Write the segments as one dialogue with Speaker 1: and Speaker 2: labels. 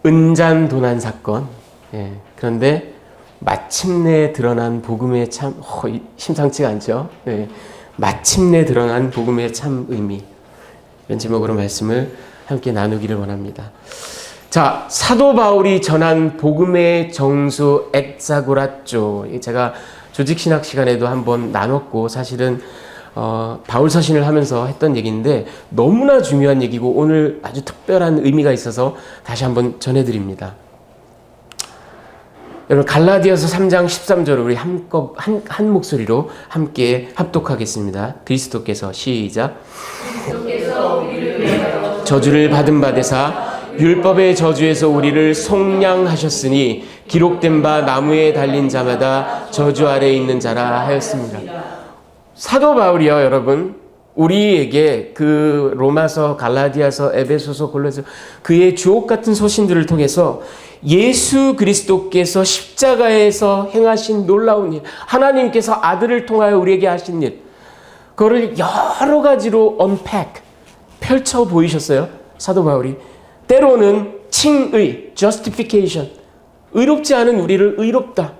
Speaker 1: 은잔도난 사건. 그런데 마침내 드러난 복음의 참 심상치가 않죠. 마침내 드러난 복음의 참 의미. 이런 제목으로 말씀을 함께 나누기를 원합니다. 자, 사도 바울이 전한 복음의 정수 엑사고라쪼. 제가 조직신학 시간에도 한번 나눴고 사실은 바울 서신을 하면서 했던 얘기인데 너무나 중요한 얘기고 오늘 아주 특별한 의미가 있어서 다시 한번 전해드립니다. 여러분 갈라디아서 3장 13절을 우리 한 목소리로 함께 합독하겠습니다. 그리스도께서 시작. 저주를 받은 바 되사 율법의 저주에서 우리를 속량하셨으니 기록된 바 나무에 달린 자마다 저주 아래에 있는 자라 하였습니다. 사도 바울이요, 여러분, 우리에게 그 로마서, 갈라디아서, 에베소서, 골로새 그의 주옥 같은 서신들을 통해서 예수 그리스도께서 십자가에서 행하신 놀라운 일, 하나님께서 아들을 통하여 우리에게 하신 일, 그거를 여러 가지로 펼쳐 보이셨어요, 사도 바울이. 때로는 칭의, justification, 의롭지 않은 우리를 의롭다.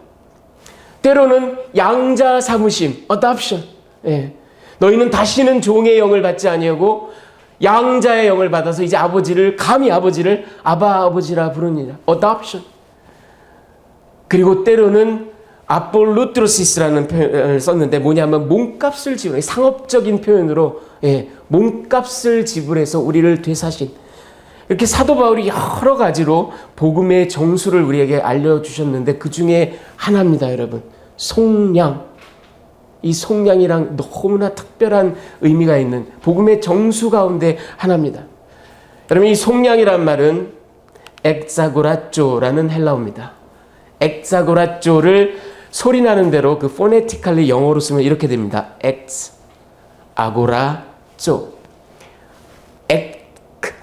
Speaker 1: 때로는 양자 삼으심, adoption. 너희는 다시는 종의 영을 받지 아니하고 양자의 영을 받아서 이제 감히 아버지를 아바 아버지라 부르니라. adoption. 그리고 때로는 아폴루트로시스라는 표현을 썼는데 뭐냐면 몸값을 지불해, 상업적인 표현으로 몸값을 지불해서 우리를 되사신. 이렇게 사도 바울이 여러 가지로 복음의 정수를 우리에게 알려주셨는데 그 중에 하나입니다, 여러분. 속량. 이 속량이랑 너무나 특별한 의미가 있는 복음의 정수 가운데 하나입니다. 여러분, 이 속량이란 말은 엑사고라쪼라는 헬라어입니다. 엑사고라쪼를 소리나는 대로 그 포네티컬리 영어로 쓰면 이렇게 됩니다. 엑스 아고라쪼.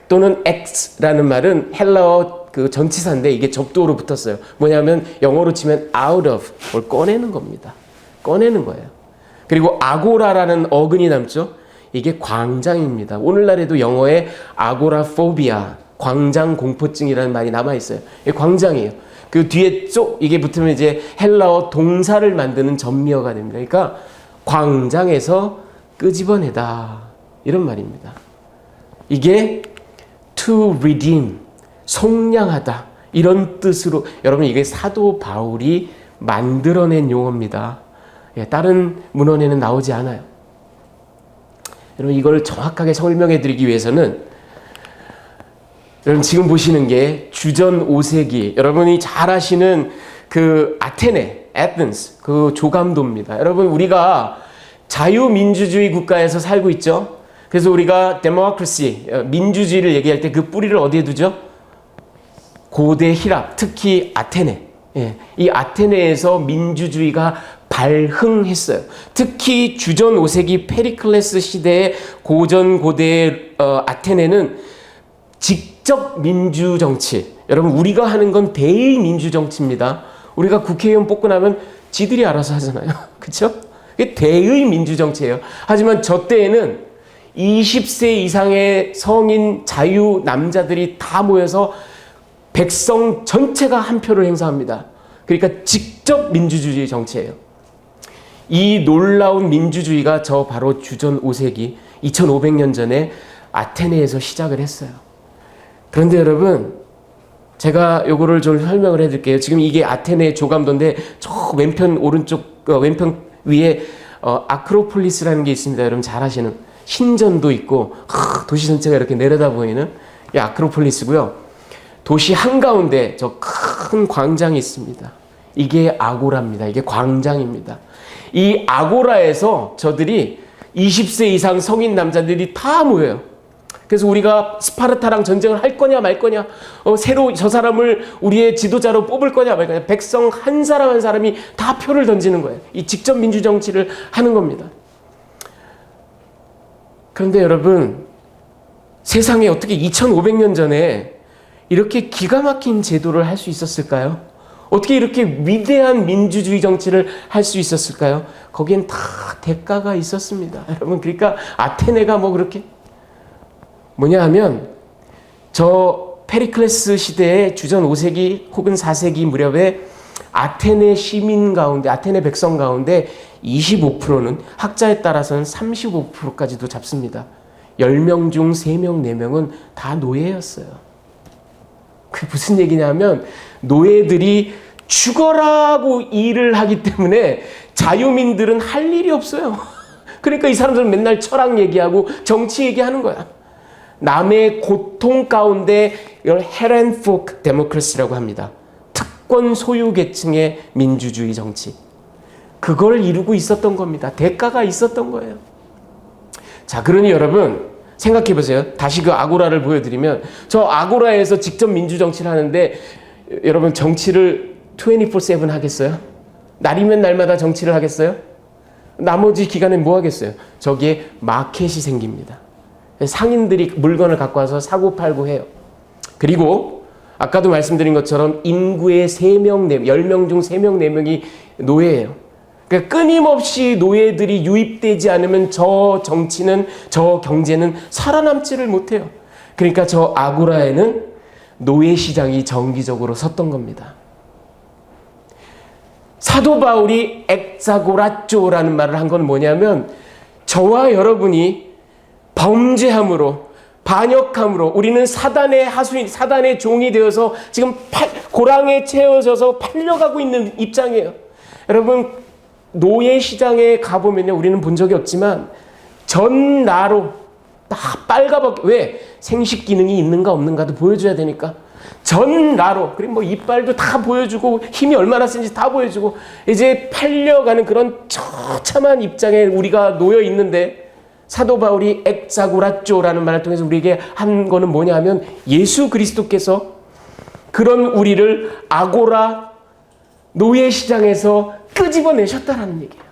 Speaker 1: 또는 X라는 말은 헬라어 그 전치사인데 이게 접두어로 붙었어요. 뭐냐면 영어로 치면 out of, 뭘 꺼내는 겁니다. 꺼내는 거예요. 그리고 아고라라는 어근이 남죠. 이게 광장입니다. 오늘날에도 영어에 아고라포비아, 광장 공포증이라는 말이 남아있어요. 이게 광장이에요. 그 뒤에 이게 붙으면 이제 헬라어 동사를 만드는 전미어가 됩니다. 그러니까 광장에서 끄집어내다, 이런 말입니다. 이게 to redeem, 속량하다, 이런 뜻으로, 여러분 이게 사도 바울이 만들어낸 용어입니다. 다른 문헌에는 나오지 않아요. 여러분 이걸 정확하게 설명해 드리기 위해서는 여러분 지금 보시는 게 주전 5세기, 여러분이 잘 아시는 그 에덴스, 그 조감도입니다. 여러분 우리가 자유민주주의 국가에서 살고 있죠. 그래서 우리가 데모크라시, 민주주의를 얘기할 때 그 뿌리를 어디에 두죠? 고대 히랍, 특히 아테네. 이 아테네에서 민주주의가 발흥했어요. 특히 주전 5세기 페리클레스 시대의 고대 아테네는 직접 민주정치. 여러분 우리가 하는 건 대의 민주정치입니다. 우리가 국회의원 뽑고 나면 지들이 알아서 하잖아요. 그렇죠? 이게 대의 민주정치예요. 하지만 저 때에는 20세 이상의 성인 자유 남자들이 다 모여서 백성 전체가 한 표를 행사합니다. 그러니까 직접 민주주의 정치예요. 이 놀라운 민주주의가 저 바로 주전 5세기 2500년 전에 아테네에서 시작을 했어요. 그런데 여러분 제가 요거를 좀 설명을 해드릴게요. 지금 이게 아테네 조감도인데 저 왼편 오른쪽 왼편 위에 아크로폴리스라는 게 있습니다. 여러분 잘 아시는 신전도 있고 도시 전체가 이렇게 내려다 보이는 이 아크로폴리스고요. 도시 한가운데 저 큰 광장이 있습니다. 이게 아고라입니다. 이게 광장입니다. 이 아고라에서 저들이 20세 이상 성인 남자들이 다 모여요. 그래서 우리가 스파르타랑 전쟁을 할 거냐 말 거냐, 새로 저 사람을 우리의 지도자로 뽑을 거냐 말 거냐, 백성 한 사람 한 사람이 다 표를 던지는 거예요. 이 직접 민주정치를 하는 겁니다. 그런데 여러분 세상에 어떻게 2500년 전에 이렇게 기가 막힌 제도를 할 수 있었을까요? 어떻게 이렇게 위대한 민주주의 정치를 할 수 있었을까요? 거기엔 다 대가가 있었습니다. 여러분 그러니까 아테네가 뭐 그렇게 뭐냐 하면 저 페리클레스 시대의 주전 5세기 혹은 4세기 무렵에 아테네 시민 가운데, 아테네 백성 가운데 25%는 학자에 따라서는 35%까지도 잡습니다. 10명 중 3명, 4명은 다 노예였어요. 그게 무슨 얘기냐면 노예들이 죽어라고 일을 하기 때문에 자유민들은 할 일이 없어요. 그러니까 이 사람들은 맨날 철학 얘기하고 정치 얘기하는 거야. 남의 고통 가운데 이걸 헤렌포크 데모크라시라고 합니다. 특권 소유 계층의 민주주의 정치. 그걸 이루고 있었던 겁니다. 대가가 있었던 거예요. 자, 그러니 여러분 생각해 보세요. 다시 그 아고라를 보여드리면 저 아고라에서 직접 민주정치를 하는데 여러분 정치를 24/7 하겠어요? 날이면 날마다 정치를 하겠어요? 나머지 기간에 뭐 하겠어요? 저기에 마켓이 생깁니다. 상인들이 물건을 갖고 와서 사고 팔고 해요. 그리고 아까도 말씀드린 것처럼 인구의 3명, 4명, 10명 중 3명, 4명이 노예예요. 그러니까 끊임없이 노예들이 유입되지 않으면 저 정치는, 저 경제는 살아남지를 못해요. 그러니까 저 아고라에는 노예 시장이 정기적으로 섰던 겁니다. 사도 바울이 엑자고라쪼라는 말을 한 건 뭐냐면 저와 여러분이 범죄함으로 반역함으로 우리는 사단의 하수인, 사단의 종이 되어서 지금 고랑에 채워져서 팔려가고 있는 입장이에요. 여러분 노예 시장에 가보면요, 우리는 본 적이 없지만 전나로 다 빨가벗, 왜? 생식 기능이 있는가 없는가도 보여줘야 되니까 전나로, 그리고 뭐 이빨도 다 보여주고 힘이 얼마나 센지 다 보여주고 이제 팔려가는 그런 처참한 입장에 우리가 놓여 있는데 사도 바울이 엑자고라쪼라는 말을 통해서 우리에게 한 거는 뭐냐 하면 예수 그리스도께서 그런 우리를 아고라 노예 시장에서 끄집어내셨다라는 얘기예요.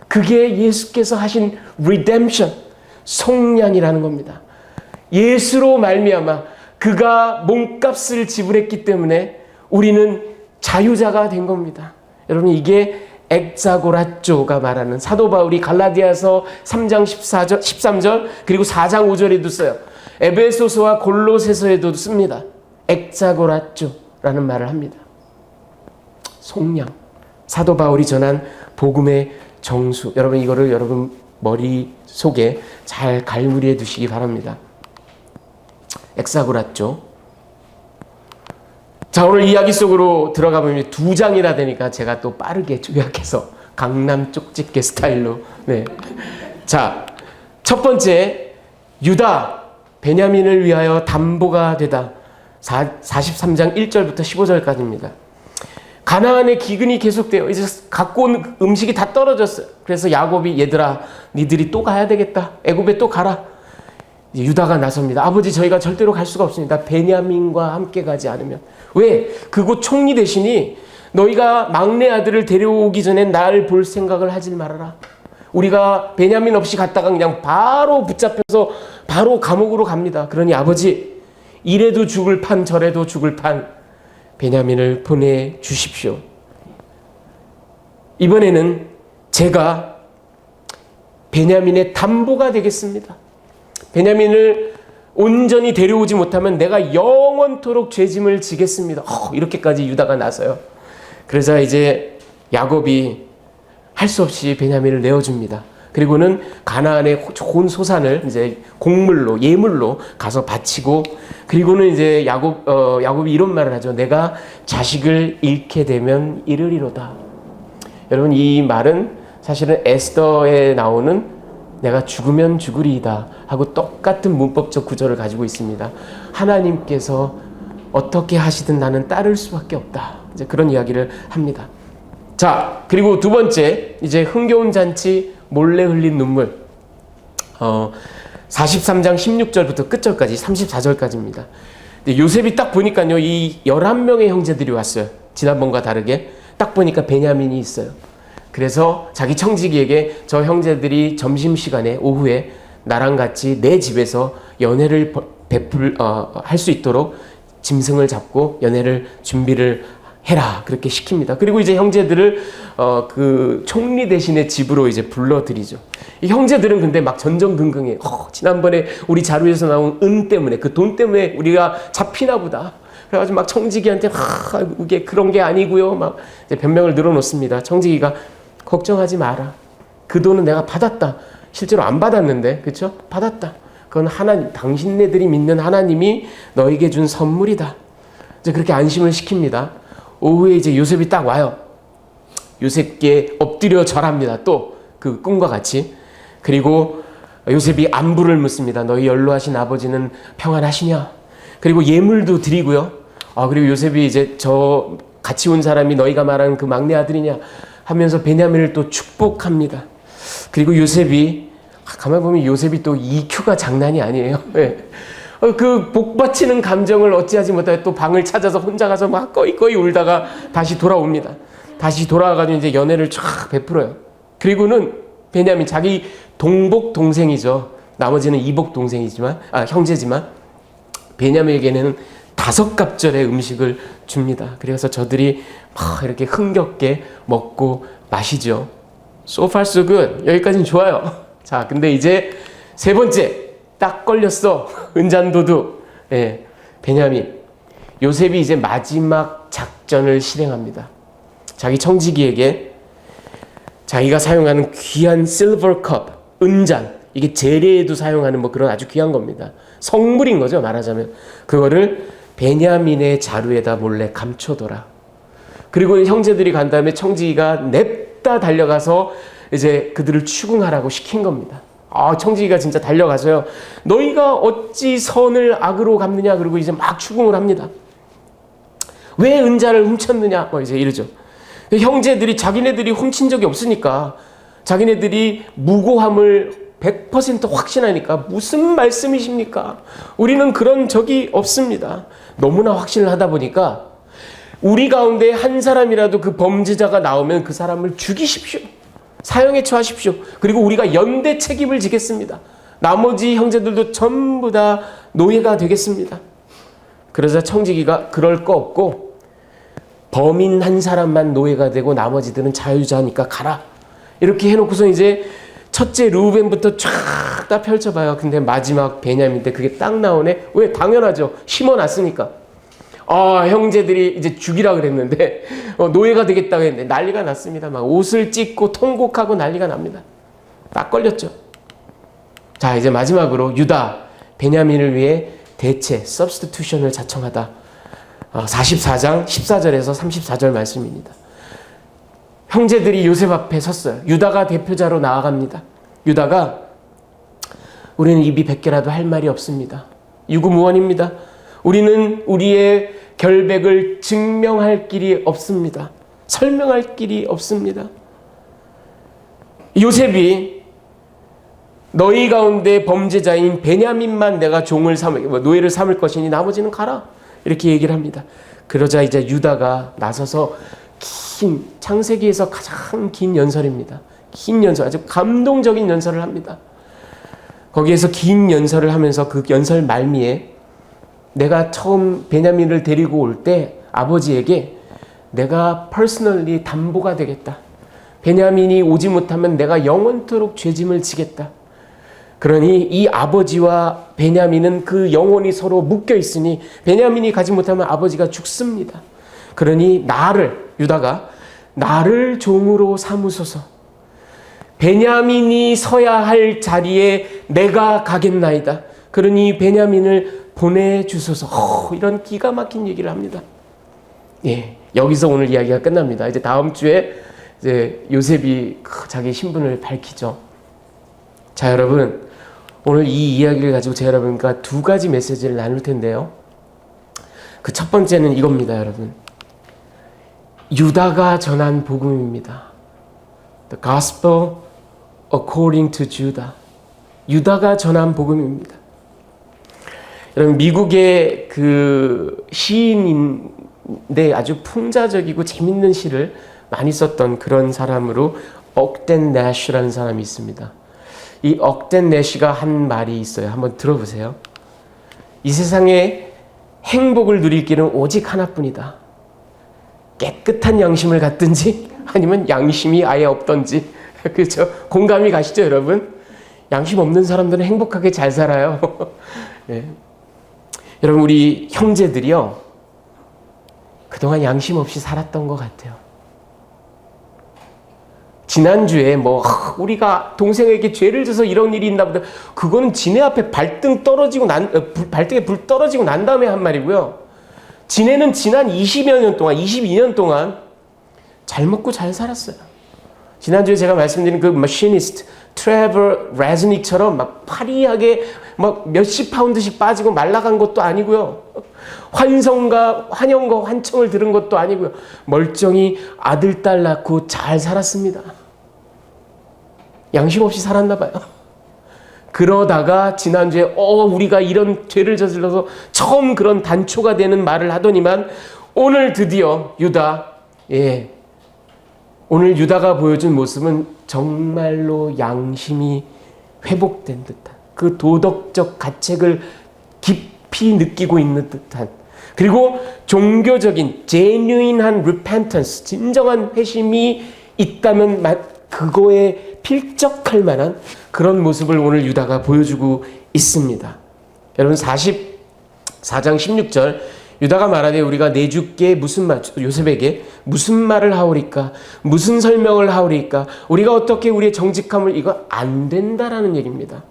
Speaker 1: 그게 예수께서 하신 redemption, 속량이라는 겁니다. 예수로 말미암아 그가 몸값을 지불했기 때문에 우리는 자유자가 된 겁니다. 여러분 이게 엑자고라쪼가 말하는, 사도 바울이 갈라디아서 3장 14절, 13절 그리고 4장 5절에도 써요. 에베소서와 골로새서에도 씁니다. 엑자고라쪼라는 말을 합니다. 속량. 사도 바울이 전한 복음의 정수. 여러분 이거를 여러분 머릿속에 잘 갈무리해 두시기 바랍니다. 엑사고라쪼. 자, 오늘 이야기 속으로 들어가 보면 2장이나 되니까 제가 또 빠르게 요약해서 강남 쪽집게 스타일로. 네. 자, 첫 번째, 유다 베냐민을 위하여 담보가 되다. 43장 1절부터 15절까지입니다. 가나안의 기근이 계속돼요. 이제 갖고 온 음식이 다 떨어졌어요. 그래서 야곱이 얘들아 니들이 또 가야 되겠다. 애굽에 또 가라. 이제 유다가 나섭니다. 아버지 저희가 절대로 갈 수가 없습니다. 베냐민과 함께 가지 않으면. 왜? 그곳 총리 대신이 너희가 막내 아들을 데려오기 전에 날 볼 생각을 하지 말아라. 우리가 베냐민 없이 갔다가 그냥 바로 붙잡혀서 바로 감옥으로 갑니다. 그러니 아버지 이래도 죽을 판 저래도 죽을 판 베냐민을 보내주십시오. 이번에는 제가 베냐민의 담보가 되겠습니다. 베냐민을 온전히 데려오지 못하면 내가 영원토록 죄짐을 지겠습니다. 이렇게까지 유다가 나서요. 그래서 이제 야곱이 할 수 없이 베냐민을 내어줍니다. 그리고는 가나안의 좋은 소산을 이제 곡물로, 예물로 가서 바치고, 그리고는 이제 야곱이 이런 말을 하죠. 내가 자식을 잃게 되면 잃으리로다. 여러분 이 말은 사실은 에스더에 나오는 내가 죽으면 죽으리이다 하고 똑같은 문법적 구조를 가지고 있습니다. 하나님께서 어떻게 하시든 나는 따를 수밖에 없다. 이제 그런 이야기를 합니다. 자, 그리고 두 번째, 이제 흥겨운 잔치, 몰래 흘린 눈물. 43장 16절부터 끝절까지 34절까지입니다. 요셉이 딱 보니까요, 이 11명의 형제들이 왔어요. 지난번과 다르게. 딱 보니까 베냐민이 있어요. 그래서 자기 청지기에게 저 형제들이 점심시간에 오후에 나랑 같이 내 집에서 연회를 할 수 있도록 짐승을 잡고 연회를 준비를 해라. 그렇게 시킵니다. 그리고 이제 형제들을 그 총리 대신에 집으로 이제 불러들이죠. 이 형제들은 근데 막 전전긍긍해. 지난번에 우리 자료에서 나온 은 때문에, 그 돈 때문에 우리가 잡히나 보다. 그래가지고 막 청지기한테 이게 그런 게 아니고요. 막 이제 변명을 늘어놓습니다. 청지기가 걱정하지 마라. 그 돈은 내가 받았다. 실제로 안 받았는데, 그렇죠? 받았다. 그건 하나님, 당신네들이 믿는 하나님이 너에게 준 선물이다. 이제 그렇게 안심을 시킵니다. 오후에 이제 요셉이 딱 와요. 요셉께 엎드려 절합니다. 또 그 꿈과 같이. 그리고 요셉이 안부를 묻습니다. 너희 연로하신 아버지는 평안하시냐? 그리고 예물도 드리고요. 그리고 요셉이 이제 저 같이 온 사람이 너희가 말하는 그 막내 아들이냐 하면서 베냐민을 또 축복합니다. 그리고 요셉이 가만 보면 요셉이 또 EQ가 장난이 아니에요. 네. 그 복받치는 감정을 어찌하지 못하여 또 방을 찾아서 혼자 가서 막 꺼이꺼이 울다가 다시 돌아옵니다. 다시 돌아와가지고 이제 연애를 쫙 베풀어요. 그리고는 베냐민 자기 동복 동생이죠. 나머지는 이복 동생이지만 형제지만 베냐민에게는 5갑절의 음식을 줍니다. 그래서 저들이 막 이렇게 흥겹게 먹고 마시죠. So far so good. 여기까지는 좋아요. 자, 근데 이제 세 번째 딱 걸렸어. 은잔도둑. 예, 베냐민. 요셉이 이제 마지막 작전을 실행합니다. 자기 청지기에게 자기가 사용하는 귀한 실버컵, 은잔, 이게 제례에도 사용하는 뭐 그런 아주 귀한 겁니다. 성물인 거죠, 말하자면. 그거를 베냐민의 자루에다 몰래 감춰둬라. 그리고 형제들이 간 다음에 청지기가 냅다 달려가서 이제 그들을 추궁하라고 시킨 겁니다. 청지기가 진짜 달려가서요. 너희가 어찌 선을 악으로 갚느냐? 그리고 이제 막 추궁을 합니다. 왜 은자를 훔쳤느냐? 뭐 이제 이러죠. 형제들이 자기네들이 훔친 적이 없으니까 자기네들이 무고함을 100% 확신하니까 무슨 말씀이십니까? 우리는 그런 적이 없습니다. 너무나 확신을 하다 보니까 우리 가운데 한 사람이라도 그 범죄자가 나오면 그 사람을 죽이십시오. 사형에 처하십시오. 그리고 우리가 연대 책임을 지겠습니다. 나머지 형제들도 전부 다 노예가 되겠습니다. 그러자 청지기가 그럴 거 없고 범인 한 사람만 노예가 되고 나머지들은 자유자니까 가라. 이렇게 해놓고서 이제 첫째 루벤부터 쫙 다 펼쳐봐요. 근데 마지막 베냐민인데 그게 딱 나오네. 왜? 당연하죠. 심어놨으니까. 형제들이 이제 죽이라 그랬는데 노예가 되겠다고 했는데 난리가 났습니다. 막 옷을 찢고 통곡하고 난리가 납니다. 딱 걸렸죠. 자, 이제 마지막으로 유다, 베냐민을 위해 대체, substitution을 자청하다. 44장 14절에서 34절 말씀입니다. 형제들이 요셉 앞에 섰어요. 유다가 대표자로 나아갑니다. 유다가 우리는 입이 100개라도 할 말이 없습니다. 유구무원입니다. 우리는 우리의 결백을 증명할 길이 없습니다. 설명할 길이 없습니다. 요셉이 너희 가운데 범죄자인 베냐민만 내가 종을 노예를 삼을 것이니 나머지는 가라. 이렇게 얘기를 합니다. 그러자 이제 유다가 나서서 긴 창세기에서 가장 긴 연설입니다. 긴 연설, 아주 감동적인 연설을 합니다. 거기에서 긴 연설을 하면서 그 연설 말미에 내가 처음 베냐민을 데리고 올 때 아버지에게 내가 퍼스널리 담보가 되겠다. 베냐민이 오지 못하면 내가 영원토록 죄짐을 지겠다. 그러니 이 아버지와 베냐민은 그 영혼이 서로 묶여 있으니 베냐민이 가지 못하면 아버지가 죽습니다. 그러니 유다가 나를 종으로 삼으소서. 베냐민이 서야 할 자리에 내가 가겠나이다. 그러니 베냐민을 보내주소서. 이런 기가 막힌 얘기를 합니다. 예, 여기서 오늘 이야기가 끝납니다. 이제 다음 주에 이제 요셉이 자기 신분을 밝히죠. 자, 여러분, 오늘 이 이야기를 가지고 제가 여러분과 두 가지 메시지를 나눌 텐데요. 그 첫 번째는 이겁니다, 여러분. 유다가 전한 복음입니다. The Gospel according to Judah. 유다가 전한 복음입니다. 여러분, 미국의 그 시인인데 아주 풍자적이고 재밌는 시를 많이 썼던 그런 사람으로 억덴 내쉬라는 사람이 있습니다. 이 억덴 내쉬가 한 말이 있어요. 한번 들어보세요. 이 세상에 행복을 누릴 길은 오직 하나뿐이다. 깨끗한 양심을 갖든지 아니면 양심이 아예 없던지. 그렇죠? 공감이 가시죠, 여러분? 양심 없는 사람들은 행복하게 잘 살아요. 네. 여러분, 우리 형제들이요, 그동안 양심 없이 살았던 것 같아요. 지난주에 우리가 동생에게 죄를 져서 이런 일이 있나 보다. 그거는 지네 앞에 발등에 불 떨어지고 난 다음에 한 말이고요. 지네는 지난 22년 동안 잘 먹고 잘 살았어요. 지난주에 제가 말씀드린 그 머시니스트 트레버 레즈닉처럼 막 파리하게 몇십 파운드씩 빠지고 말라간 것도 아니고요. 환영과 환청을 들은 것도 아니고요. 멀쩡히 아들, 딸 낳고 잘 살았습니다. 양심 없이 살았나 봐요. 그러다가 지난주에 우리가 이런 죄를 저질러서 처음 그런 단초가 되는 말을 하더니만 오늘 드디어 오늘 유다가 보여준 모습은 정말로 양심이 회복된 듯한, 그 도덕적 가책을 깊이 느끼고 있는 듯한, 그리고 종교적인 genuine한 repentance, 진정한 회심이 있다면 그거에 필적할 만한 그런 모습을 오늘 유다가 보여주고 있습니다. 여러분, 44장 16절 유다가 말하되 우리가 내 주께 요셉에게 무슨 말을 하오리까? 무슨 설명을 하오리까? 우리가 어떻게 우리의 정직함을, 이거 안 된다라는 얘기입니다.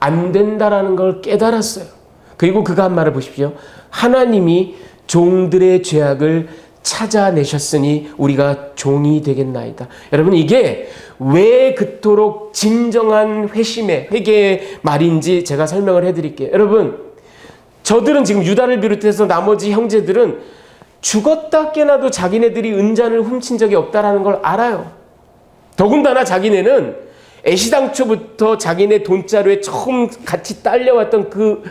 Speaker 1: 안 된다라는 걸 깨달았어요. 그리고 그가 한 말을 보십시오. 하나님이 종들의 죄악을 찾아내셨으니 우리가 종이 되겠나이다. 여러분, 이게 왜 그토록 진정한 회개의 말인지 제가 설명을 해드릴게요. 여러분, 저들은 지금 유다를 비롯해서 나머지 형제들은 죽었다 깨나도 자기네들이 은잔을 훔친 적이 없다라는 걸 알아요. 더군다나 자기네는 애시당초부터 자기네 돈자루에 처음 같이 딸려왔던 그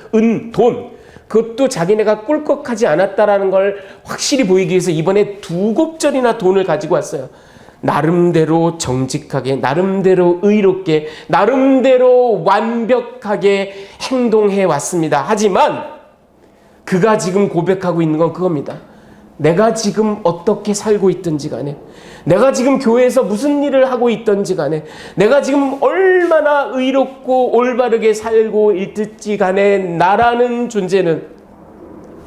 Speaker 1: 돈, 그것도 자기네가 꿀꺽하지 않았다라는 걸 확실히 보이기 위해서 이번에 2곱절이나 돈을 가지고 왔어요. 나름대로 정직하게, 나름대로 의롭게, 나름대로 완벽하게 행동해 왔습니다. 하지만 그가 지금 고백하고 있는 건 그겁니다. 내가 지금 어떻게 살고 있든지 간에, 내가 지금 교회에서 무슨 일을 하고 있든지 간에, 내가 지금 얼마나 의롭고 올바르게 살고 있든지 간에 나라는 존재는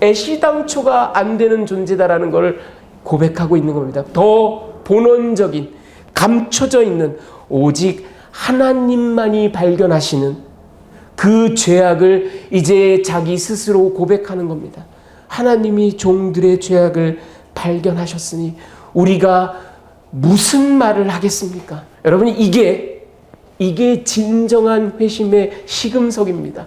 Speaker 1: 애시당초가 안 되는 존재다라는 걸 고백하고 있는 겁니다. 더 본원적인, 감춰져 있는 오직 하나님만이 발견하시는 그 죄악을 이제 자기 스스로 고백하는 겁니다. 하나님이 종들의 죄악을 발견하셨으니 우리가 무슨 말을 하겠습니까? 여러분, 이게 진정한 회심의 시금석입니다.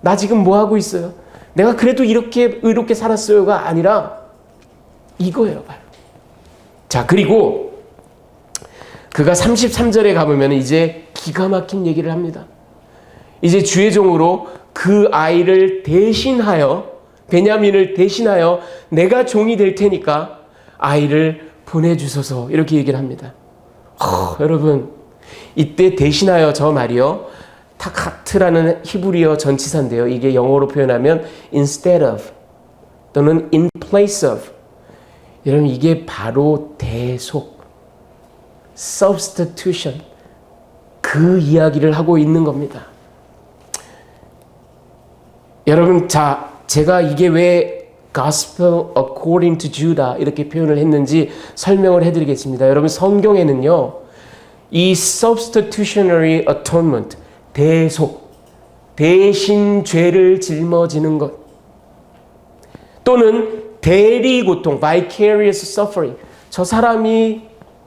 Speaker 1: 나 지금 뭐 하고 있어요? 내가 그래도 이렇게 의롭게 살았어요가 아니라 이거예요, 바로. 자, 그리고 그가 33절에 가보면 이제 기가 막힌 얘기를 합니다. 이제 주의 종으로 그 아이를 대신하여, 베냐민을 대신하여 내가 종이 될 테니까 아이를 보내주소서, 이렇게 얘기를 합니다. 여러분, 이때 대신하여 저 말이요, 타카트라는 히브리어 전치사인데요. 이게 영어로 표현하면 instead of 또는 in place of. 여러분, 이게 바로 대속, substitution, 그 이야기를 하고 있는 겁니다. 여러분, 제가 이게 왜 Gospel according to Judah 이렇게 표현을 했는지 설명을 해드리겠습니다. 여러분, 성경에는요, 이 substitutionary atonement, 대속, 대신 죄를 짊어지는 것, 또는 대리 고통, vicarious suffering, 저 사람이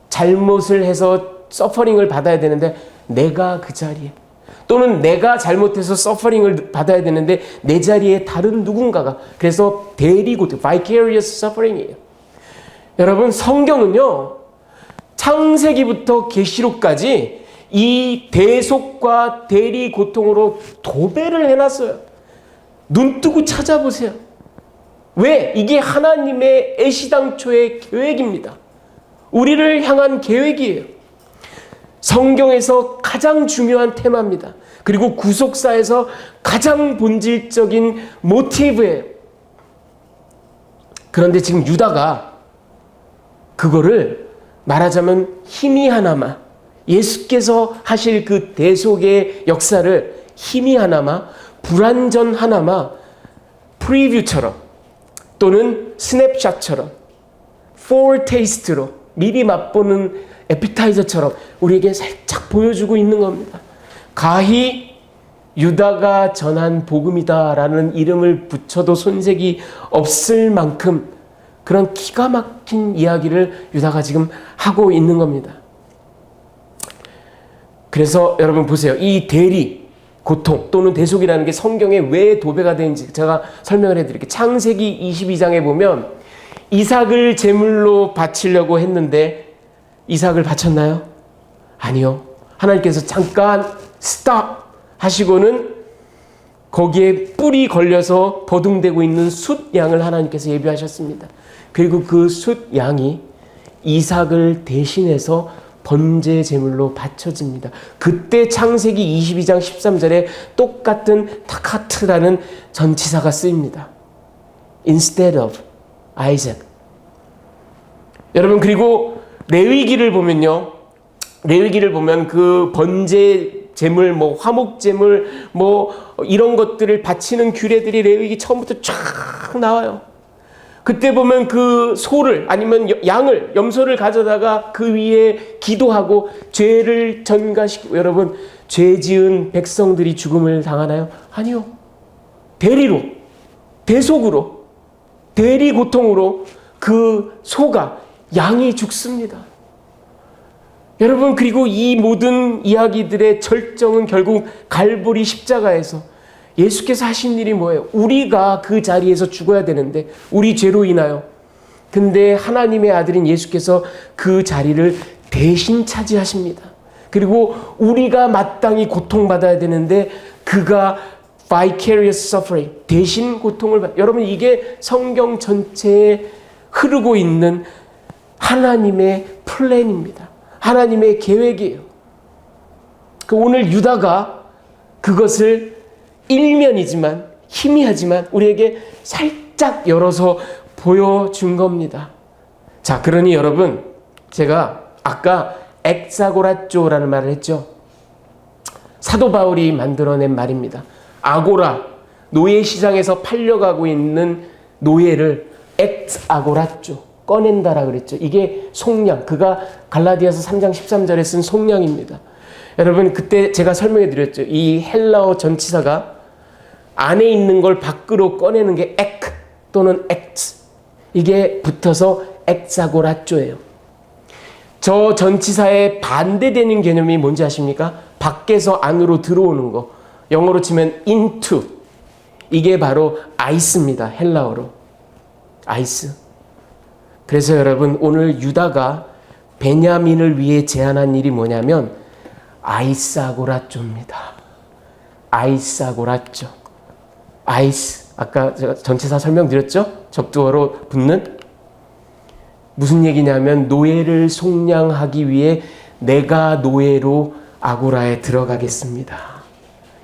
Speaker 1: 잘못을 해서 서퍼링을 받아야 되는데 내가 그 자리에, 또는 내가 잘못해서 서퍼링을 받아야 되는데 내 자리에 다른 누군가가, 그래서 대리 고통, vicarious suffering이에요. 여러분, 성경은요, 창세기부터 계시록까지 이 대속과 대리 고통으로 도배를 해놨어요. 눈 뜨고 찾아보세요. 왜? 이게 하나님의 애시당초의 계획입니다. 우리를 향한 계획이에요. 성경에서 가장 중요한 테마입니다. 그리고 구속사에서 가장 본질적인 모티브예요. 그런데 지금 유다가 그거를 말하자면 희미하나마 예수께서 하실 그 대속의 역사를 희미하나마 불완전하나마 프리뷰처럼 또는 스냅샷처럼 포어테이스트로 미리 맛보는 에피타이저처럼 우리에게 살짝 보여주고 있는 겁니다. 가히 유다가 전한 복음이다라는 이름을 붙여도 손색이 없을 만큼 그런 기가 막힌 이야기를 유다가 지금 하고 있는 겁니다. 그래서 여러분 보세요. 이 대리, 고통 또는 대속이라는 게 성경에 왜 도배가 되는지 제가 설명을 해드릴게요. 창세기 22장에 보면 이삭을 제물로 바치려고 했는데 이삭을 바쳤나요? 아니요. 하나님께서 잠깐 스탑 하시고는 거기에 뿔이 걸려서 버둥대고 있는 숫양을 하나님께서 예비하셨습니다. 그리고 그 숫양이 이삭을 대신해서 번제 제물로 바쳐집니다. 그때 창세기 22장 13절에 똑같은 타카트라는 전치사가 쓰입니다. Instead of Isaac. 여러분 그리고 레위기를 보면요. 레위기를 보면 그 번제 제물, 뭐 화목 제물, 뭐 이런 것들을 바치는 규례들이 레위기 처음부터 쫙 나와요. 그때 보면 그 소를 아니면 양을 염소를 가져다가 그 위에 기도하고 죄를 전가시키고 여러분 죄 지은 백성들이 죽음을 당하나요? 아니요. 대리로 대속으로 대리 고통으로 그 소가 양이 죽습니다. 여러분 그리고 이 모든 이야기들의 절정은 결국 갈보리 십자가에서 예수께서 하신 일이 뭐예요? 우리가 그 자리에서 죽어야 되는데 우리 죄로 인하여 근데 하나님의 아들인 예수께서 그 자리를 대신 차지하십니다. 그리고 우리가 마땅히 고통받아야 되는데 그가 vicarious suffering 대신 고통을 받 여러분 이게 성경 전체에 흐르고 있는 하나님의 플랜입니다. 하나님의 계획이에요. 그 오늘 유다가 그것을 일면이지만 희미하지만 우리에게 살짝 열어서 보여준 겁니다. 자, 그러니 여러분 제가 아까 엑사고라쪼라는 말을 했죠. 사도 바울이 만들어낸 말입니다. 아고라, 노예 시장에서 팔려가고 있는 노예를 엑사고라쪼 꺼낸다라 그랬죠. 이게 속량, 그가 갈라디아서 3장 13절에 쓴 속량입니다. 여러분 그때 제가 설명해 드렸죠. 이 헬라어 전치사가 안에 있는 걸 밖으로 꺼내는 게 액 또는 액트 이게 붙어서 엑사고라쪼예요. 저 전치사에 반대되는 개념이 뭔지 아십니까? 밖에서 안으로 들어오는 거. 영어로 치면 into. 이게 바로 아이스입니다. 헬라어로. 아이스. 그래서 여러분 오늘 유다가 베냐민을 위해 제안한 일이 뭐냐면 아이사고라쪼입니다. 아이사고라쪼. 아이스. 아까 제가 전치사 설명드렸죠? 접두어로 붙는. 무슨 얘기냐면 노예를 속량하기 위해 내가 노예로 아고라에 들어가겠습니다.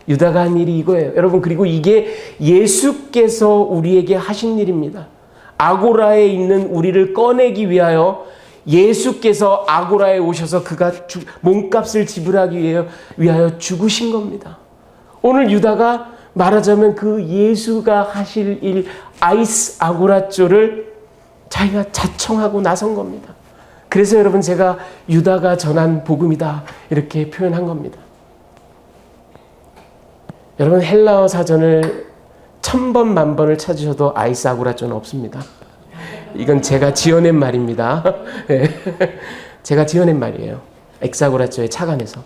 Speaker 1: 유다가 한 일이 이거예요. 여러분 그리고 이게 예수께서 우리에게 하신 일입니다. 아고라에 있는 우리를 꺼내기 위하여 예수께서 아고라에 오셔서 그가 몸값을 지불하기 위하여 죽으신 겁니다. 오늘 유다가 말하자면 그 예수가 하실 일 아이스 아고라쪼를 자기가 자청하고 나선 겁니다. 그래서 여러분 제가 유다가 전한 복음이다 이렇게 표현한 겁니다. 여러분 헬라어 사전을 1000번 만번을 찾으셔도 아이스 아고라쪼는 없습니다. 이건 제가 지어낸 말입니다. 제가 지어낸 말이에요. 엑사고라쪼에 착안해서.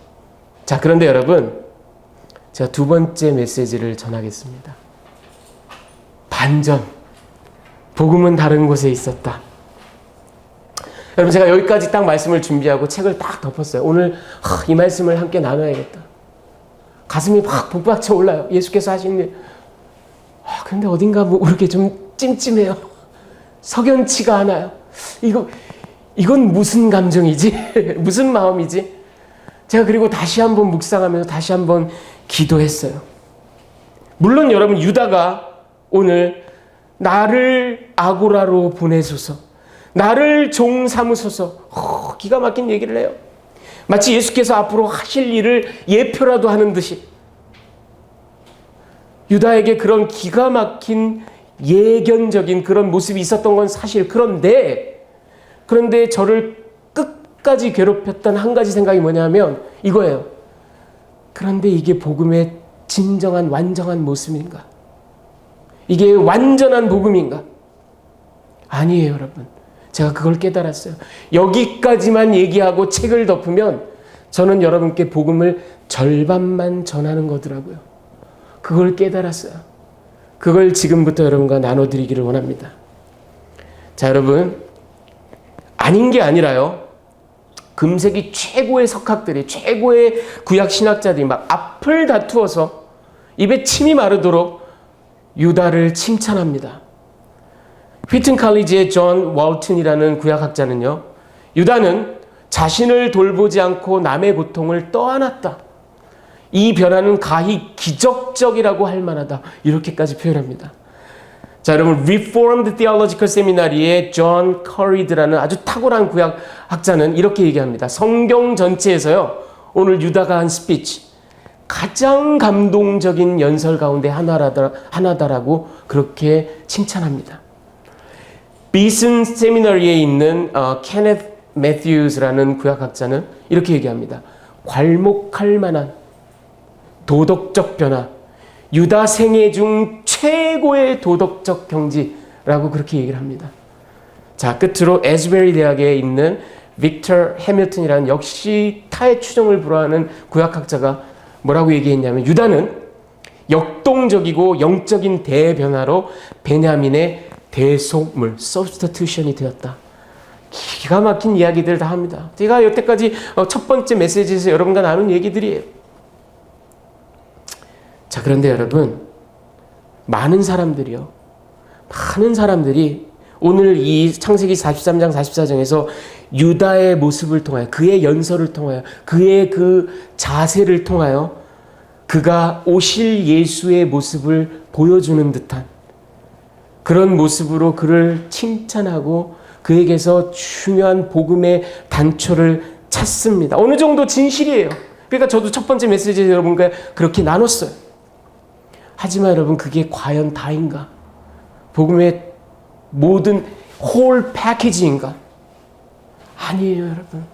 Speaker 1: 자 그런데 여러분 제가 두 번째 메시지를 전하겠습니다. 반전. 복음은 다른 곳에 있었다. 여러분 제가 여기까지 딱 말씀을 준비하고 책을 딱 덮었어요. 오늘 이 말씀을 함께 나눠야겠다. 가슴이 막 복받쳐 올라요. 예수께서 하신 일. 근데 어딘가 모르게 좀 찜찜해요. 석연치가 않아요. 이건 무슨 감정이지? 무슨 마음이지? 제가 그리고 다시 한번 묵상하면서 다시 한번 기도했어요. 물론 여러분 유다가 오늘 나를 아고라로 보내소서 나를 종 삼으소서 기가 막힌 얘기를 해요. 마치 예수께서 앞으로 하실 일을 예표라도 하는 듯이 유다에게 그런 기가 막힌 예견적인 그런 모습이 있었던 건 사실. 그런데 저를 끝까지 괴롭혔던 한 가지 생각이 뭐냐면 이거예요. 그런데 이게 복음의 진정한 완전한 모습인가? 이게 완전한 복음인가? 아니에요, 여러분. 제가 그걸 깨달았어요. 여기까지만 얘기하고 책을 덮으면 저는 여러분께 복음을 절반만 전하는 거더라고요. 그걸 깨달았어요. 그걸 지금부터 여러분과 나눠드리기를 원합니다. 자, 여러분, 아닌 게 아니라요. 금세기 최고의 석학들이, 최고의 구약 신학자들이 막 앞을 다투어서 입에 침이 마르도록 유다를 칭찬합니다. 휘튼 칼리지의 존 월튼이라는 구약학자는요, 유다는 자신을 돌보지 않고 남의 고통을 떠안았다. 이 변화는 가히 기적적이라고 할 만하다. 이렇게까지 표현합니다. 자, 여러분, Reformed Theological Seminary의 존 커리드라는 아주 탁월한 구약학자는 이렇게 얘기합니다. 성경 전체에서요, 오늘 유다가 한 스피치, 가장 감동적인 연설 가운데 하나다라고 그렇게 칭찬합니다. 비슨 세미너리에 있는 케네스 매튜스라는 구약학자는 이렇게 얘기합니다. 괄목할 만한 도덕적 변화, 유다 생애 중 최고의 도덕적 경지라고 그렇게 얘기를 합니다. 자, 끝으로 에즈베리 대학에 있는 빅터 해밀턴이라는 역시 타의 추종을 불허하는 구약학자가 뭐라고 얘기했냐면 유다는 역동적이고 영적인 대변화로 베냐민의 대속물, substitution이 되었다. 기가 막힌 이야기들 다 합니다. 제가 여태까지 첫 번째 메시지에서 여러분과 나눈 얘기들이에요. 자, 그런데 여러분, 많은 사람들이 오늘 이 창세기 43장 44장에서 유다의 모습을 통하여, 그의 연설을 통하여, 그의 그 자세를 통하여 그가 오실 예수의 모습을 보여주는 듯한 그런 모습으로 그를 칭찬하고 그에게서 중요한 복음의 단초를 찾습니다. 어느 정도 진실이에요. 그러니까 저도 첫 번째 메시지에서 여러분과 그렇게 나눴어요. 하지만 여러분, 그게 과연 다인가? 복음의 모든 홀 패키지인가? 아니에요, 여러분.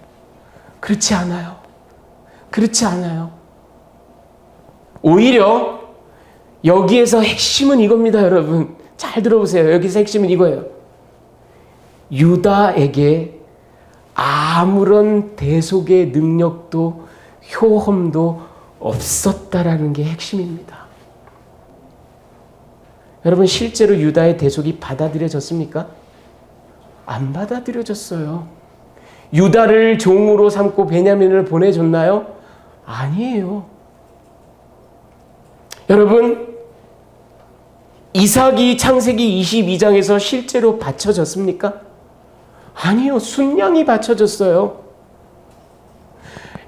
Speaker 1: 그렇지 않아요. 그렇지 않아요. 오히려 여기에서 핵심은 이겁니다, 여러분. 잘 들어보세요. 여기서 핵심은 이거예요. 유다에게 아무런 대속의 능력도 효험도 없었다라는 게 핵심입니다. 여러분, 실제로 유다의 대속이 받아들여졌습니까? 안 받아들여졌어요. 유다를 종으로 삼고 베냐민을 보내줬나요? 아니에요. 여러분, 이삭이 창세기 22장에서 실제로 바쳐졌습니까? 아니요. 순양이 바쳐졌어요.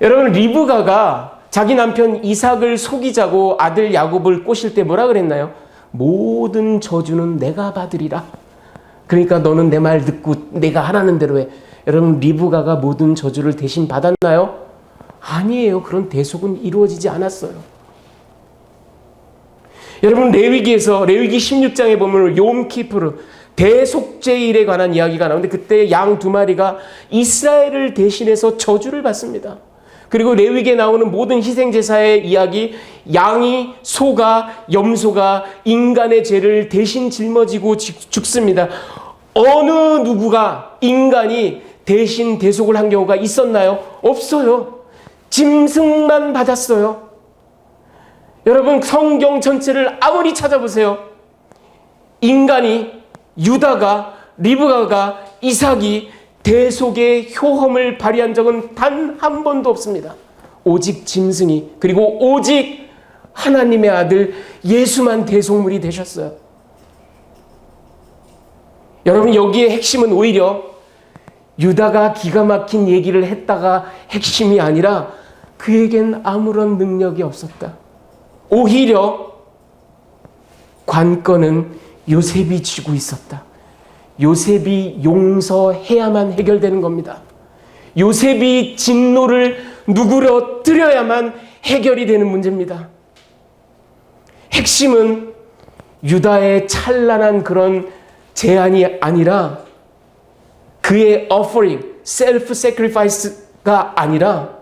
Speaker 1: 여러분, 리브가가 자기 남편 이삭을 속이자고 아들 야곱을 꼬실 때 뭐라 그랬나요? 모든 저주는 내가 받으리라. 그러니까 너는 내 말 듣고 내가 하라는 대로 해. 여러분, 리브가가 모든 저주를 대신 받았나요? 아니에요. 그런 대속은 이루어지지 않았어요. 여러분, 레위기 16장에 보면 욤키푸르 대속죄일에 관한 이야기가 나오는데 그때 양 2마리가 이스라엘을 대신해서 저주를 받습니다. 그리고 레위기에 나오는 모든 희생제사의 이야기, 양이, 소가, 염소가 인간의 죄를 대신 짊어지고 죽습니다. 어느 누구가 인간이 대신 대속을 한 경우가 있었나요? 없어요. 짐승만 받았어요. 여러분, 성경 전체를 아무리 찾아보세요. 인간이, 유다가, 리브가가, 이삭이 대속의 효험을 발휘한 적은 단 한 번도 없습니다. 오직 짐승이, 그리고 오직 하나님의 아들 예수만 대속물이 되셨어요. 여러분, 여기에 핵심은 오히려 유다가 기가 막힌 얘기를 했다가 핵심이 아니라 그에겐 아무런 능력이 없었다. 오히려 관건은 요셉이 쥐고 있었다. 요셉이 용서해야만 해결되는 겁니다. 요셉이 진노를 누그러뜨려야만 해결이 되는 문제입니다. 핵심은 유다의 찬란한 그런 제안이 아니라 그의 offering, self-sacrifice가 아니라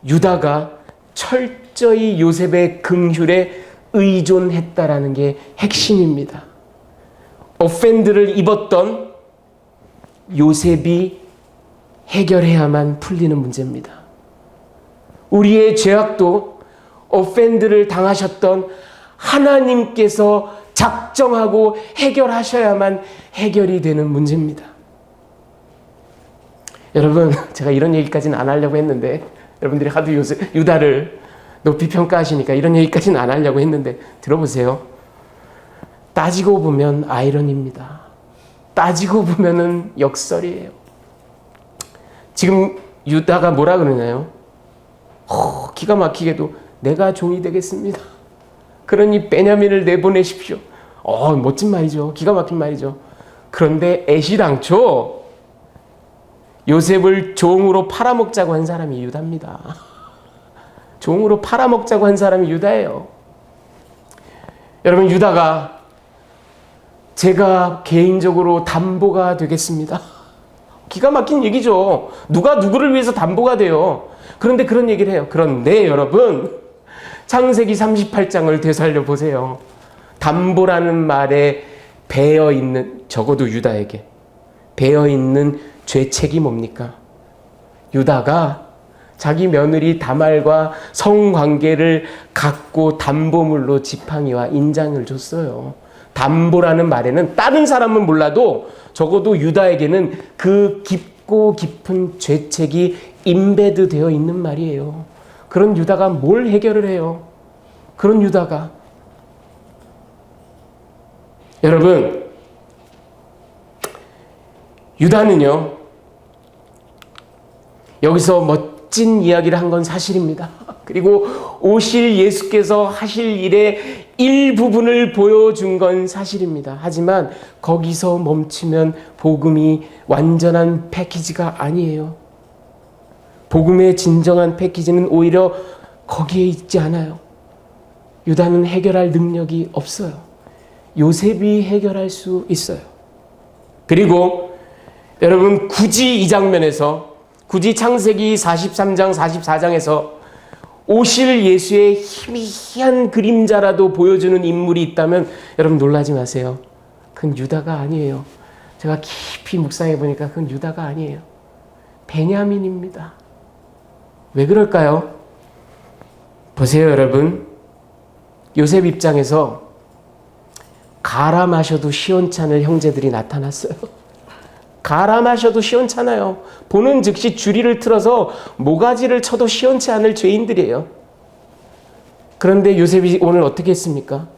Speaker 1: 유다가 철저히 요셉의 긍휼에 의존했다라는 게 핵심입니다. 오펜드를 입었던 요셉이 해결해야만 풀리는 문제입니다. 우리의 죄악도 오펜드를 당하셨던 하나님께서 작정하고 해결하셔야만 해결이 되는 문제입니다. 여러분, 제가 이런 얘기까지는 안 하려고 했는데 여러분들이 하도 유다를 높이 평가하시니까 이런 얘기까지는 안 하려고 했는데 들어보세요. 따지고 보면 아이러니입니다. 따지고 보면은 역설이에요. 지금 유다가 뭐라 그러나요? 기가 막히게도 내가 종이 되겠습니다. 그러니 베냐민을 내보내십시오. 멋진 말이죠. 기가 막힌 말이죠. 그런데 애시당초 요셉을 종으로 팔아먹자고 한 사람이 유다입니다. 종으로 팔아먹자고 한 사람이 유다예요. 여러분, 유다가 제가 개인적으로 담보가 되겠습니다. 기가 막힌 얘기죠. 누가 누구를 위해서 담보가 돼요. 그런데 그런 얘기를 해요. 그런데 여러분, 창세기 38장을 되살려 보세요. 담보라는 말에 배어있는, 적어도 유다에게 배어있는 죄책이 뭡니까? 유다가 자기 며느리 다말과 성관계를 갖고 담보물로 지팡이와 인장을 줬어요. 담보라는 말에는 다른 사람은 몰라도 적어도 유다에게는 그 깊고 깊은 죄책이 임베드 되어 있는 말이에요. 그런 유다가 뭘 해결을 해요? 그런 유다가. 여러분, 유다는요, 여기서 멋진 이야기를 한 건 사실입니다. 그리고 오실 예수께서 하실 일의 일부분을 보여준 건 사실입니다. 하지만 거기서 멈추면 복음이 완전한 패키지가 아니에요. 복음의 진정한 패키지는 오히려 거기에 있지 않아요. 유다는 해결할 능력이 없어요. 요셉이 해결할 수 있어요. 그리고 여러분, 굳이 이 장면에서, 굳이 창세기 43장, 44장에서 오실 예수의 희미한 그림자라도 보여주는 인물이 있다면 여러분 놀라지 마세요. 그건 유다가 아니에요. 제가 깊이 묵상해 보니까 그건 유다가 아니에요. 베냐민입니다. 왜 그럴까요? 보세요, 여러분. 요셉 입장에서 갈아 마셔도 시원찮을 형제들이 나타났어요. 갈아 마셔도 시원찮아요. 보는 즉시 주리를 틀어서 모가지를 쳐도 시원치 않을 죄인들이에요. 그런데 요셉이 오늘 어떻게 했습니까?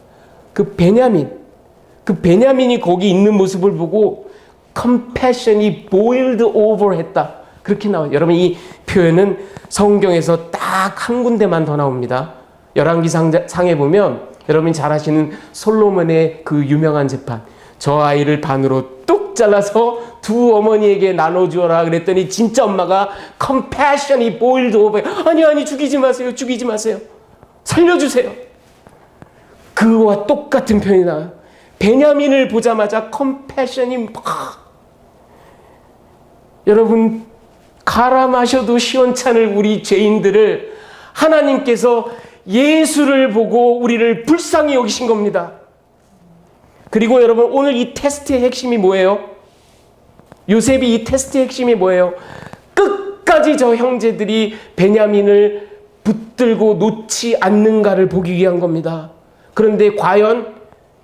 Speaker 1: 그 베냐민이 거기 있는 모습을 보고 compassion이 boiled over 했다. 그렇게 나와요. 여러분, 이 표현은 성경에서 딱 한 군데만 더 나옵니다. 열왕기상에 보면 여러분이 잘 아시는 솔로몬의 그 유명한 재판. 저 아이를 반으로 뚝 잘라서 두 어머니에게 나눠주어라 그랬더니 진짜 엄마가 compassion이 boiled over. 아니 죽이지 마세요. 살려주세요. 그거와 똑같은 표현이 나와요. 베냐민을 보자마자 compassion이 여러분, 갈아 마셔도 시원찮을 우리 죄인들을 하나님께서 예수를 보고 우리를 불쌍히 여기신 겁니다. 그리고 여러분, 오늘 이 테스트의 핵심이 뭐예요? 요셉이 이 테스트의 핵심이 뭐예요? 끝까지 저 형제들이 베냐민을 붙들고 놓지 않는가를 보기 위한 겁니다. 그런데 과연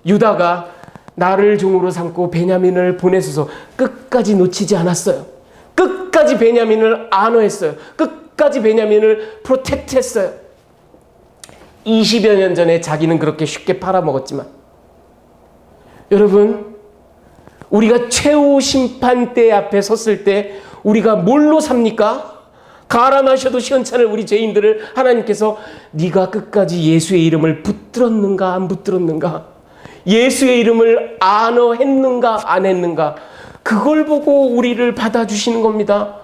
Speaker 1: 유다가 나를 종으로 삼고 베냐민을 보내소서 끝까지 놓치지 않았어요. 끝까지 베냐민을 안어했어요. 끝까지 베냐민을 프로텍트했어요. 20여 년 전에 자기는 그렇게 쉽게 팔아먹었지만 여러분, 우리가 최후 심판대 앞에 섰을 때 우리가 뭘로 삽니까? 갈아 마셔도 시원찮을 우리 죄인들을 하나님께서 네가 끝까지 예수의 이름을 붙들었는가 안 붙들었는가, 예수의 이름을 안어했는가 안 했는가, 그걸 보고 우리를 받아주시는 겁니다.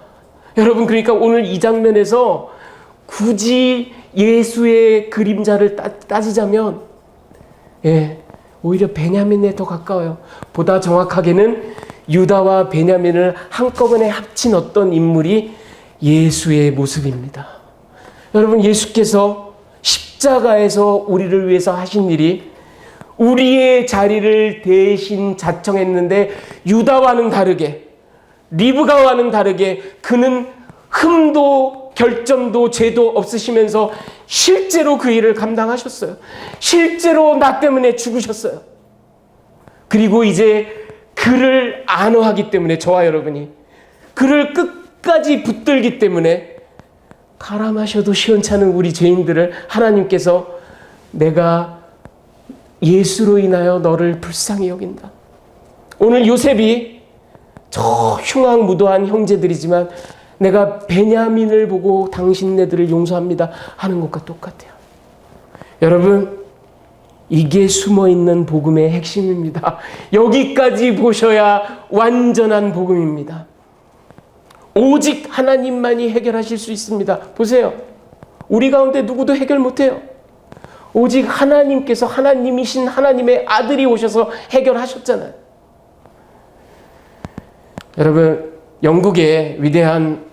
Speaker 1: 여러분, 그러니까 오늘 이 장면에서 굳이 예수의 그림자를 따지자면 오히려 베냐민에 더 가까워요. 보다 정확하게는 유다와 베냐민을 한꺼번에 합친 어떤 인물이 예수의 모습입니다. 여러분, 예수께서 십자가에서 우리를 위해서 하신 일이 우리의 자리를 대신 자청했는데, 유다와는 다르게, 리브가와는 다르게 그는 흠도 결점도 죄도 없으시면서 실제로 그 일을 감당하셨어요. 실제로 나 때문에 죽으셨어요. 그리고 이제 그를 안어하기 때문에, 저와 여러분이 그를 끝까지 붙들기 때문에 가라 마셔도 시원찮은 우리 죄인들을 하나님께서 내가 예수로 인하여 너를 불쌍히 여긴다. 오늘 요셉이 저 흉악무도한 형제들이지만 내가 베냐민을 보고 당신네들을 용서합니다 하는 것과 똑같아요. 여러분, 이게 숨어있는 복음의 핵심입니다. 여기까지 보셔야 완전한 복음입니다. 오직 하나님만이 해결하실 수 있습니다. 보세요. 우리 가운데 누구도 해결 못해요. 오직 하나님께서, 하나님이신 하나님의 아들이 오셔서 해결하셨잖아요. 여러분, 영국의 위대한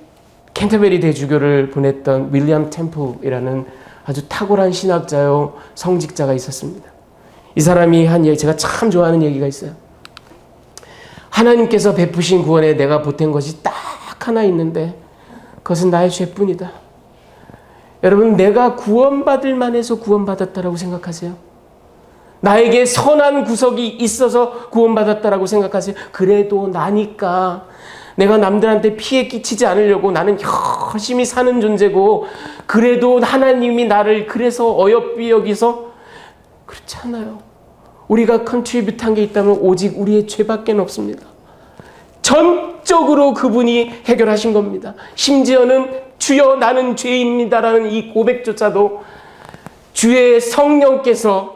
Speaker 1: 캔터베리 대주교를 보냈던 윌리엄 템플이라는 아주 탁월한 신학자요 성직자가 있었습니다. 이 사람이 한 얘기, 제가 참 좋아하는 얘기가 있어요. 하나님께서 베푸신 구원에 내가 보탠 것이 딱 하나 있는데 그것은 나의 죄뿐이다. 여러분, 내가 구원받을 만해서 구원받았다라고 생각하세요? 나에게 선한 구석이 있어서 구원받았다라고 생각하세요? 그래도 나니까, 내가 남들한테 피해 끼치지 않으려고 나는 열심히 사는 존재고, 그래도 하나님이 나를 그래서 어여삐 여기서, 그렇지 않아요. 우리가 컨트리뷰트한 게 있다면 오직 우리의 죄밖에 없습니다. 전적으로 그분이 해결하신 겁니다. 심지어는 주여 나는 죄인입니다라는 이 고백조차도 주의 성령께서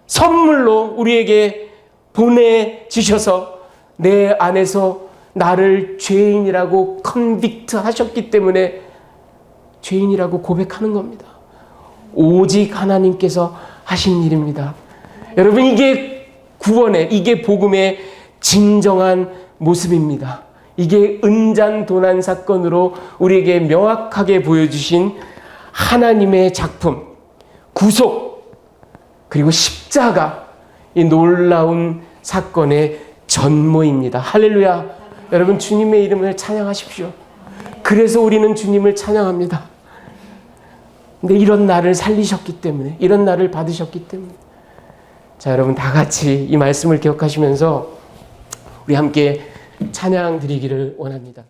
Speaker 1: 선물로 우리에게 보내주셔서 내 안에서 나를 죄인이라고 컨빅트 하셨기 때문에 죄인이라고 고백하는 겁니다. 오직 하나님께서 하신 일입니다. 여러분, 이게 구원의, 이게 복음의 진정한 모습입니다. 이게 은잔도난 사건으로 우리에게 명확하게 보여주신 하나님의 작품, 구속, 그리고 십자가, 이 놀라운 사건의 전모입니다. 할렐루야. 여러분, 주님의 이름을 찬양하십시오. 그래서 우리는 주님을 찬양합니다. 근데 이런 나를 살리셨기 때문에, 이런 나를 받으셨기 때문에. 자, 여러분, 다 같이 이 말씀을 기억하시면서 우리 함께 찬양 드리기를 원합니다.